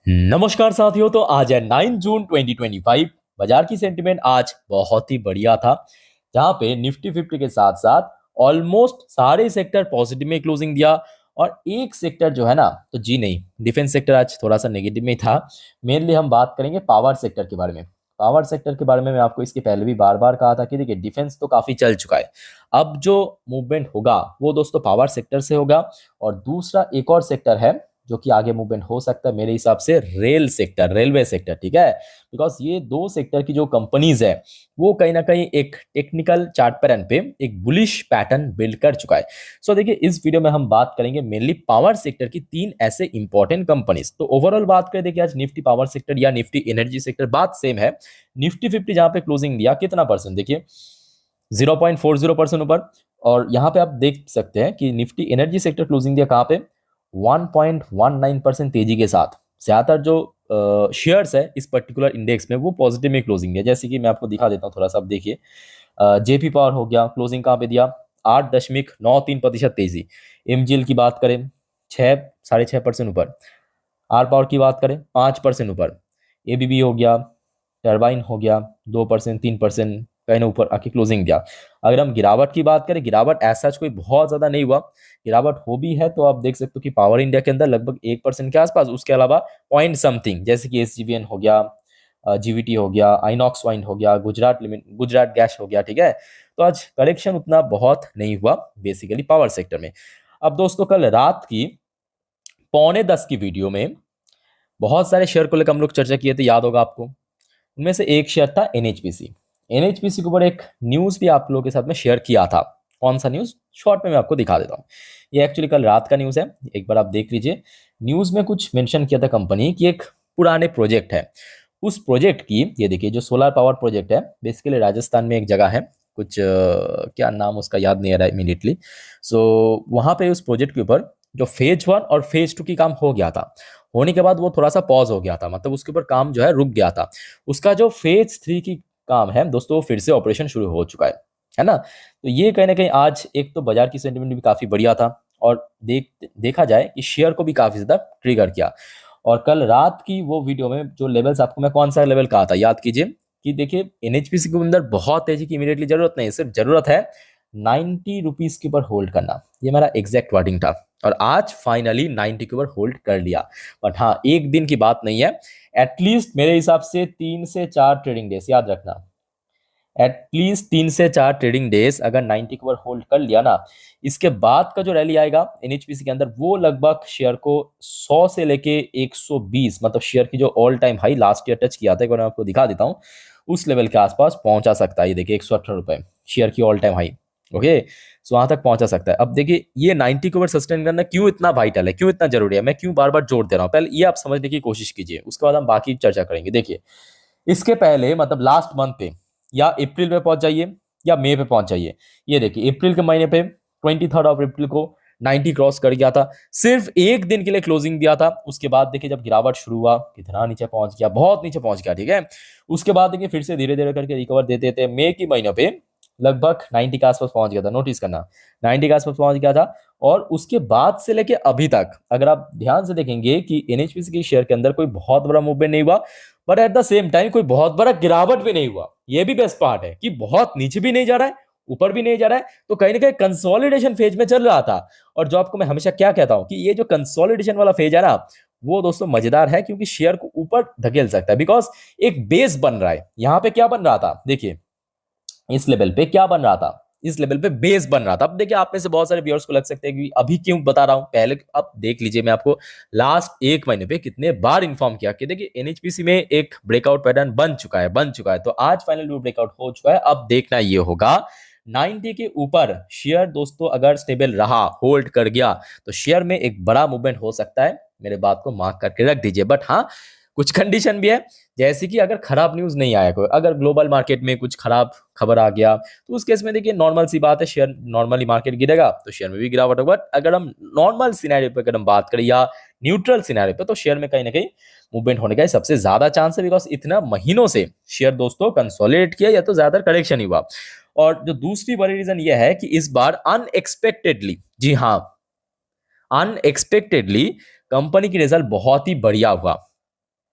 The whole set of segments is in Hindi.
नमस्कार साथियों। तो आज है 9 जून 2025। बाजार की सेंटिमेंट आज बहुत ही बढ़िया था, जहां पे निफ्टी 50 के साथ साथ ऑलमोस्ट सारे सेक्टर पॉजिटिव में क्लोजिंग दिया। और एक सेक्टर जो है ना, तो जी नहीं, डिफेंस सेक्टर आज थोड़ा सा नेगेटिव में था। मेनली हम बात करेंगे पावर सेक्टर के बारे में। पावर सेक्टर के बारे में मैं आपको इसके पहले भी बार बार कहा था कि देखिए, डिफेंस तो काफी चल चुका है। अब जो मूवमेंट होगा वो दोस्तों पावर सेक्टर से होगा। और दूसरा एक और सेक्टर है जो कि आगे मूवमेंट हो सकता है मेरे हिसाब से, रेल सेक्टर, रेलवे सेक्टर, ठीक है। बिकॉज ये दो सेक्टर की जो कंपनीज है वो कहीं ना कहीं एक टेक्निकल चार्ट पैटर्न पे एक बुलिश पैटर्न बिल्ड कर चुका है। सो देखिए, इस वीडियो में हम बात करेंगे मेनली पावर सेक्टर की तीन ऐसे इंपॉर्टेंट कंपनीज। तो ओवरऑल बात करें, देखिए आज निफ्टी पावर सेक्टर या निफ्टी एनर्जी सेक्टर बात सेम है। निफ्टी 50 जहां पे क्लोजिंग दिया कितना परसेंट, देखिए 0.40% ऊपर। और यहाँ पे आप देख सकते हैं कि निफ्टी एनर्जी सेक्टर क्लोजिंग दिया कहाँ पे, 1.19% तेजी के साथ। ज्यादातर जो शेयर्स है इस पर्टिकुलर इंडेक्स में वो पॉजिटिव में क्लोजिंग है। जैसे कि मैं आपको दिखा देता हूँ थोड़ा सा, आप देखिए। जेपी पावर हो गया, क्लोजिंग कहाँ पे दिया, 8.93% तेजी। एमजीएल की बात करें, 6.5% ऊपर। आर पावर की बात करें, 5% ऊपर। एबीबी हो गया, टरबाइन हो गया, 2%, 3% कहीं ना ऊपर आके क्लोजिंग दिया। अगर हम गिरावट की बात करें, गिरावट ऐसा कोई बहुत ज्यादा नहीं हुआ। गिरावट हो भी है तो आप देख सकते हो कि पावर इंडिया के अंदर लगभग 1% के आसपास, उसके अलावा पॉइंट समथिंग, जैसे कि एसजीवीएन हो गया, जीवीटी हो गया, आइनॉक्स वाइन हो गया, गुजरात गैस हो गया, ठीक है। तो आज करेक्शन उतना बहुत नहीं हुआ बेसिकली पावर सेक्टर में। अब दोस्तों, कल रात की 9:45 की वीडियो में बहुत सारे शेयर को लेकर हम लोग चर्चा किए थे, याद होगा आपको। उनमें से एक शेयर था एनएचपीसी। एनएचपीसी के ऊपर एक न्यूज भी आप लोगों के साथ में शेयर किया था। कौन सा न्यूज, शॉर्ट में मैं आपको दिखा देता हूँ। ये एक्चुअली कल रात का न्यूज है, एक बार आप देख लीजिए। न्यूज में कुछ मेंशन किया था कंपनी की, एक पुराने प्रोजेक्ट है। उस प्रोजेक्ट की, ये देखिए, जो सोलर पावर प्रोजेक्ट है, बेसिकली राजस्थान में एक जगह है, कुछ क्या नाम उसका याद नहीं आ रहा है इमीडिएटली। सो वहां पे उस प्रोजेक्ट के ऊपर जो फेज 1 और फेज 2 की काम हो गया था, होने के बाद वो थोड़ा सा पॉज हो गया था, मतलब उसके ऊपर काम जो है रुक गया था। उसका जो फेज 3 की काम है दोस्तों, वो फिर से ऑपरेशन शुरू हो चुका है ना। तो ये कहीं ना कहीं आज एक तो बाजार की सेंटिमेंट भी काफी बढ़िया था, और देखा जाए कि शेयर को भी काफी ज्यादा ट्रिगर किया। और कल रात की वो वीडियो में जो लेवल्स आपको मैं कौन सा लेवल कहा था, याद कीजिए कि देखिए, एनएचपीसी के अंदर बहुत तेजी की इमीडिएटली जरूरत नहीं, सिर्फ जरूरत है 90 रुपीज के ऊपर होल्ड करना। ये मेरा एग्जैक्ट वर्डिंग था। और आज फाइनली 90 के ऊपर होल्ड कर लिया। बट हाँ, एक दिन की बात नहीं है, एटलीस्ट मेरे हिसाब से 3 से 4 ट्रेडिंग डेज, याद रखना। एटलीस्ट 3 से 4 ट्रेडिंग डेज अगर 90 के ऊपर होल्ड कर लिया ना, इसके बाद का जो रैली आएगा एनएचपीसी के अंदर, वो लगभग शेयर को 100 से लेके 120, मतलब शेयर की जो all time high last year touch किया था, एक बार मैं आपको दिखा देता हूँ, उस लेवल के आसपास पहुंचा सकता है। ये देखिए, 118 रुपए शेयर की ऑल टाइम हाई। ओके, सो वहां तक पहुंचा सकता है। अब देखिए, ये 90 के ऊपर सस्टेन करना क्यों इतना वाइटल है, क्यों इतना जरूरी है, मैं क्यों बार बार जोर दे रहा हूँ, पहले ये आप समझने की कोशिश कीजिए, उसके बाद हम बाकी चर्चा करेंगे। देखिए, इसके पहले मतलब लास्ट मंथ पे या अप्रैल में पहुंच जाइए या मई पे पहुंच जाइए। ये देखिए, अप्रैल के महीने पे 23 को 90 क्रॉस कर गया था, सिर्फ एक दिन के लिए क्लोजिंग दिया था। उसके बाद देखिए, जब गिरावट शुरू हुआ, कितना नीचे पहुंच गया, बहुत नीचे पहुंच गया, ठीक है। उसके बाद देखिए, फिर से धीरे धीरे करके रिकवर देते थे। मई के महीने पे लगभग 90 के आसपास पहुंच गया था, नोटिस करना, 90 के आसपास पहुंच गया था। और उसके बाद से लेके अभी तक अगर आप ध्यान से देखेंगे कि एनएचपीसी के शेयर के अंदर कोई बहुत बड़ा मूवमेंट नहीं हुआ, but at the same time कोई बहुत बड़ा गिरावट भी नहीं हुआ। ये भी बेस्ट पार्ट है कि बहुत नीचे भी नहीं जा रहा है, ऊपर भी नहीं जा रहा है, तो कहीं ना कहीं कंसोलिडेशन फेज में चल रहा था। और जो आपको मैं हमेशा क्या कहता हूं कि ये जो कंसोलिडेशन वाला फेज है ना, वो दोस्तों मजेदार है, क्योंकि शेयर को ऊपर धकेल सकता है, बिकॉज एक बेस बन रहा है। यहां पे क्या बन रहा था, देखिए, इस लेवल पे क्या बन रहा था, इस लेवल पे बेस बन रहा था। अब देखिए, आप में से बहुत सारे व्यूअर्स को लग सकते हैं कि अभी क्यों बता रहा हूं, पहले अब देख लीजिए, मैं आपको लास्ट एक महीने पे कितने बार इंफॉर्म किया कि देखिए, एनएचपीसी में एक ब्रेकआउट पैटर्न बन चुका है। तो आज फाइनली ब्रेकआउट हो चुका है। अब देखना ये होगा 90 के ऊपर शेयर दोस्तों अगर स्टेबल रहा, होल्ड कर गया, तो शेयर में एक बड़ा मूवमेंट हो सकता है। मेरे बात को मार्क करके रख दीजिए। बट हाँ, कुछ कंडीशन भी है, जैसे कि अगर खराब न्यूज नहीं आया कोई, अगर ग्लोबल मार्केट में कुछ खराब खबर आ गया, तो उस केस में देखिए, नॉर्मल सी बात है, शेयर नॉर्मली मार्केट गिरेगा तो शेयर में भी गिरावट होगा। बट अगर हम नॉर्मल सिनेरियो पे अगर हम बात करें या न्यूट्रल सिनेरियो पे, तो शेयर में कहीं ना कहीं मूवमेंट होने का सबसे ज्यादा चांस है, बिकॉज इतना महीनों से शेयर दोस्तों कंसोलिडेट किया या तो ज्यादा करेक्शन ही हुआ। और जो दूसरी बड़ी रीजन यह है कि इस बार अनएक्सपेक्टेडली, जी हाँ, अनएक्सपेक्टेडली कंपनी की रिजल्ट बहुत ही बढ़िया हुआ।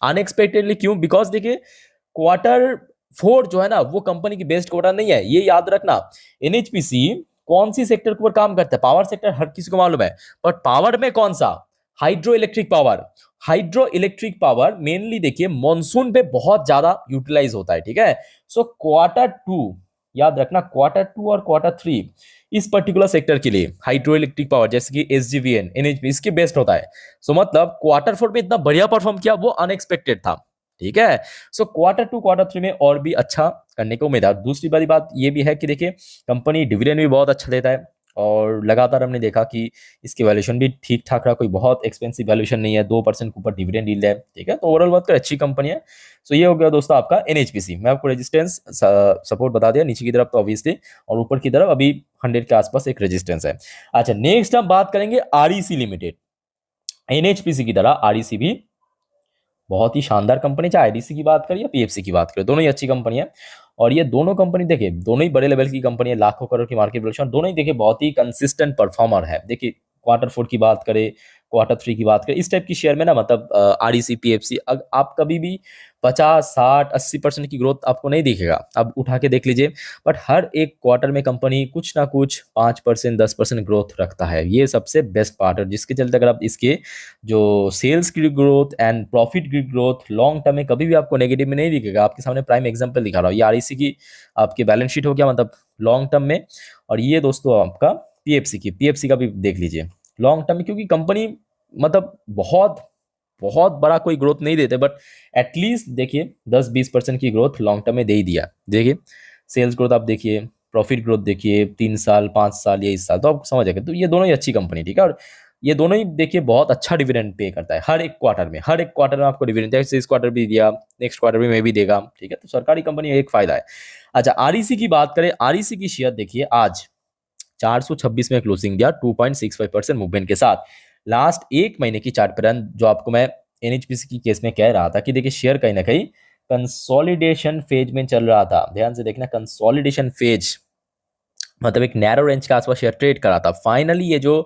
अनएक्सपेक्टेडली क्यों? बिकॉज देखिए क्वार्टर फोर जो है ना वो कंपनी की बेस्ट क्वार्टर नहीं है, ये याद रखना। एनएचपीसी कौन सी सेक्टर के ऊपर काम करता है? पावर सेक्टर हर किसी को मालूम है, बट पावर में कौन सा? Hydro electric power. Hydro electric power mainly देखिए मॉनसून पे बहुत ज्यादा यूटिलाइज होता है, ठीक है। सो क्वार्टर टू, याद रखना, क्वार्टर टू और क्वार्टर थ्री इस पर्टिकुलर सेक्टर के लिए हाइड्रो इलेक्ट्रिक पावर जैसे कि एसजीवीएन, एनएचपी, इसके बेस्ट होता है। सो मतलब क्वार्टर फोर में इतना बढ़िया परफॉर्म किया वो अनएक्सपेक्टेड था, ठीक है। So quarter two quarter three में और भी अच्छा करने को उम्मीद है। दूसरी बड़ी बात ये भी है कि देखिए कंपनी डिविडेंड भी बहुत अच्छा देता है और लगातार हमने देखा कि इसकी वैल्यूएशन भी ठीक ठाक रहा, कोई बहुत एक्सपेंसिव वैल्यूएशन नहीं है, 2% के ऊपर डिविडेंड यील्ड है, ठीक है। तो ओवरऑल बात कर अच्छी कंपनी है। सो ये हो गया दोस्तों आपका एनएचपीसी। मैं आपको रेजिस्टेंस सपोर्ट बता दिया, नीचे की तरफ तो ऑब्वियसली, और ऊपर की तरफ अभी 100 के आसपास एक रेजिस्टेंस है। अच्छा, नेक्स्ट हम बात करेंगे आरईसी लिमिटेड। एनएचपीसी की तरह आरईसी भी बहुत ही शानदार कंपनी, चाहे आईडीसी की बात करें या पीएफसी की बात करें, दोनों ही अच्छी कंपनी है। और ये दोनों कंपनी देखिए दोनों ही बड़े लेवल की कंपनी है, लाखों करोड़ की मार्केट वैल्यूएशन, दोनों ही देखिए बहुत ही कंसिस्टेंट परफॉर्मर है। देखिए क्वार्टर फोर की बात करें, क्वार्टर थ्री की बात करें, इस टाइप की शेयर में ना मतलब आरईसी पीएफसी आप कभी भी 50, 60, 80% की ग्रोथ आपको नहीं दिखेगा, आप उठा के देख लीजिए। बट हर एक क्वार्टर में कंपनी कुछ ना कुछ 5%, 10% ग्रोथ रखता है, ये सबसे बेस्ट पार्ट है, जिसके चलते अगर आप इसके जो सेल्स की ग्रोथ एंड प्रॉफिट की ग्रोथ लॉन्ग टर्म में कभी भी आपको नेगेटिव में नहीं दिखेगा। आपके सामने प्राइम एग्जांपल दिखा रहा हूँ, ये आरईसी की आपकी बैलेंस शीट हो गया मतलब लॉन्ग टर्म में, और ये दोस्तों आपका पीएफसी का भी देख लीजिए लॉन्ग टर्म में, क्योंकि कंपनी मतलब बहुत बहुत बड़ा कोई ग्रोथ नहीं देते, बट एटलीस्ट देखिए 10-20% की ग्रोथ लॉन्ग टर्म में दे ही दिया। देखिए सेल्स ग्रोथ आप देखिए, प्रॉफिट ग्रोथ देखिए, 3 साल, 5 साल या इस साल, तो आप समझ जाएंगे। तो ये दोनों ही अच्छी कंपनी, ठीक है। और ये दोनों ही देखिए बहुत अच्छा डिविडेंड पे करता है हर एक क्वार्टर में, हर एक क्वार्टर में आपको डिविडेंड, जैसे इस क्वार्टर भी दिया, नेक्स्ट क्वार्टर में भी देगा, ठीक है। तो सरकारी कंपनी एक फायदा है। अच्छा, आरईसी की बात करें, आरईसी की शेयर देखिए आज 426 में क्लोजिंग दिया 2.65% मूवमेंट के साथ। लास्ट एक महीने की चार्ट पैटर्न जो आपको मैं एनएचपीसी की केस में कह रहा था कि देखिए शेयर कहीं ना कहीं कंसोलिडेशन फेज में चल रहा था, ध्यान से देखना, कंसोलिडेशन फेज मतलब एक नैरो रेंज के आसपास शेयर ट्रेड करा था। फाइनली ये जो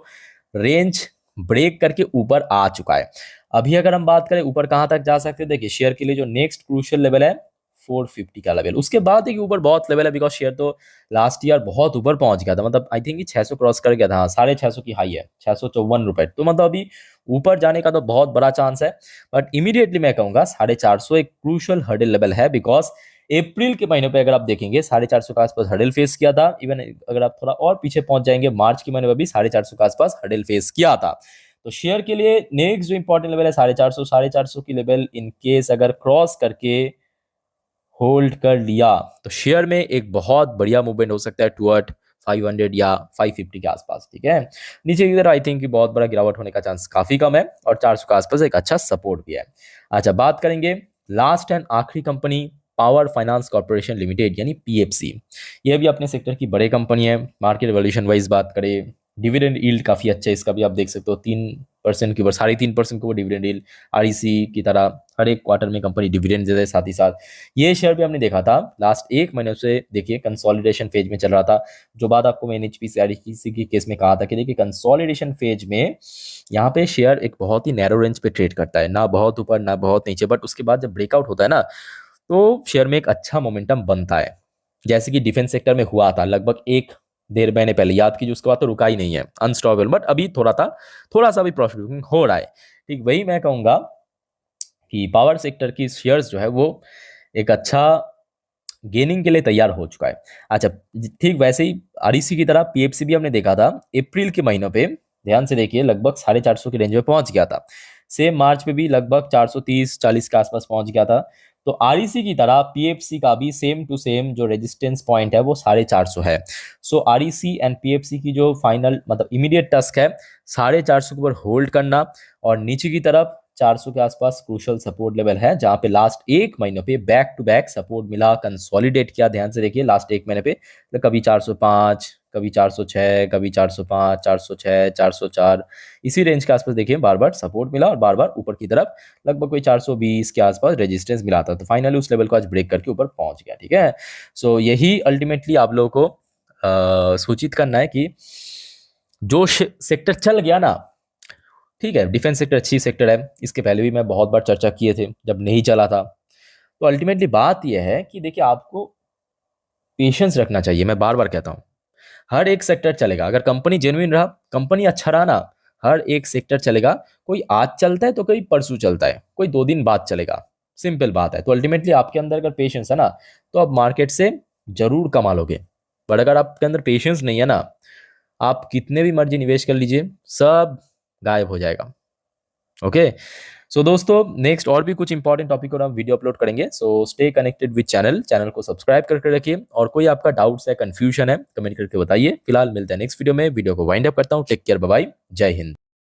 रेंज ब्रेक करके ऊपर आ चुका है। अभी अगर हम बात करें ऊपर कहां तक जा सकते हैं, देखिए शेयर के लिए जो नेक्स्ट क्रूशियल लेवल है 450 का लेवल, उसके बाद देखिए ऊपर बहुत लेवल है, बिकॉज शेयर तो लास्ट ईयर बहुत ऊपर पहुंच गया था, मतलब आई थिंक 600 क्रॉस कर गया था, हाँ 650 की हाई है, 654 रुपए, तो मतलब अभी ऊपर जाने का तो बहुत बड़ा चांस है। बट इमीडिएटली मैं कहूंगा 450 एक क्रूशियल हर्डल लेवल है, बिकॉज अप्रैल के महीने पे अगर आप देखेंगे 450 के आसपास हर्डल फेस किया था। इवन अगर आप थोड़ा और पीछे पहुंच जाएंगे मार्च के महीने में भी 450 के आसपास हर्डल फेस किया था। तो शेयर के लिए नेक्स्ट जो इंपॉर्टेंट लेवल है 450, 450 की लेवल इन केस अगर क्रॉस करके होल्ड कर लिया तो शेयर में एक बहुत बढ़िया मूवमेंट हो सकता है टुवर्ड 500 या 550 के आसपास, ठीक है। नीचे की तरफ आई थिंक कि बहुत बड़ा गिरावट होने का चांस काफी कम है, और 400 के आसपास एक अच्छा सपोर्ट भी है। अच्छा, बात करेंगे लास्ट एंड आखिरी company, power finance corporation limited यानी पीएफसी। यह भी अपने सेक्टर की बड़ी कंपनी है। मार्केट वैल्यूएशन वाइज बात करें, डिविडेंड यील्ड काफी अच्छा है इसका भी, आप देख सकते हो 3% के ऊपर, 3.5% के ऊपर डिविडेंड यील्ड। आरईसी की तरह हर एक क्वार्टर में कंपनी डिविडेंड देता है। साथ ही साथ ये शेयर भी हमने देखा था लास्ट एक महीने से देखिए कंसोलिडेशन फेज में चल रहा था। जो बात आपको मैं एनएचपीसी आरईसी की केस में कहा था कि देखिए कंसोलिडेशन फेज में यहाँ पे शेयर एक बहुत ही नैरो रेंज पे ट्रेड करता है, ना बहुत ऊपर ना बहुत नीचे, बट उसके बाद जब ब्रेकआउट होता है ना तो शेयर में एक अच्छा मोमेंटम बनता है, जैसे कि डिफेंस सेक्टर में हुआ था लगभग 1-1.5 महीने पहले, याद कीजिए, उसके बाद तो रुका ही नहीं है, अनस्टॉपेबल। बट अभी थोड़ा सा भी प्रॉफिट बुकिंग हो रहा है, ठीक। वही मैं कहूंगा कि पावर सेक्टर की शेयर्स जो है वो एक अच्छा गेनिंग के लिए तैयार हो चुका है। अच्छा, ठीक वैसे ही आरईसी की तरह पीएफसी भी हमने देखा था अप्रैल के महीनों पे, ध्यान से देखिए लगभग 450 की रेंज में पहुंच गया था। सेम मार्च में भी लगभग 430-40 के आसपास पहुंच गया था। तो आरईसी की तरह पीएफसी का भी सेम टू सेम जो रेजिस्टेंस पॉइंट है वो 450 है। सो आरईसी एंड पीएफसी की जो फाइनल मतलब इमीडिएट टास्क है 450 के ऊपर होल्ड करना, और नीचे की तरफ 400 के आसपास क्रूशल सपोर्ट लेवल है, जहां पे लास्ट एक महीनों पे बैक टू बैक सपोर्ट मिला, कंसोलिडेट किया। ध्यान से देखिए लास्ट एक महीने पे तो कभी 405, कभी 406, कभी 405, 406, 404, इसी रेंज के आसपास देखिए बार बार सपोर्ट मिला, और बार बार ऊपर की तरफ लगभग कोई 420 के आसपास रेजिस्टेंस मिला था। तो फाइनली उस लेवल को आज ब्रेक करके ऊपर पहुंच गया, ठीक है। सो यही अल्टीमेटली आप लोगों को सूचित करना है कि जो सेक्टर चल गया ना, ठीक है, डिफेंस सेक्टर अच्छी सेक्टर है, इसके पहले भी मैं बहुत बार चर्चा किए थे जब नहीं चला था। तो अल्टीमेटली बात यह है कि देखिए आपको पेशेंस रखना चाहिए, मैं बार बार कहता हूँ। हर एक सेक्टर चलेगा अगर कंपनी जेन्युइन रहा, कंपनी अच्छा रहा ना, हर एक सेक्टर चलेगा। कोई आज चलता है तो कोई परसों चलता है, कोई 2 दिन बाद चलेगा, सिंपल बात है। तो अल्टीमेटली आपके अंदर अगर पेशेंस है ना, तो आप मार्केट से जरूर कमा लोगे। बट अगर आपके अंदर पेशेंस नहीं है ना, आप कितने भी मर्जी निवेश कर लीजिए, सब गायब हो जाएगा। ओके, सो दोस्तों नेक्स्ट और भी कुछ इंपॉर्टेंट टॉपिक पर हम वीडियो अपलोड करेंगे। So stay connected with channel को सब्सक्राइब करके रखिए। और कोई आपका डाउट्स है, कंफ्यूजन है, कमेंट करके बताइए। फिलहाल मिलते हैं नेक्स्ट वीडियो में। वीडियो को वाइंड अप करता हूँ। टेक केयर, बाय बाय, जय हिंद।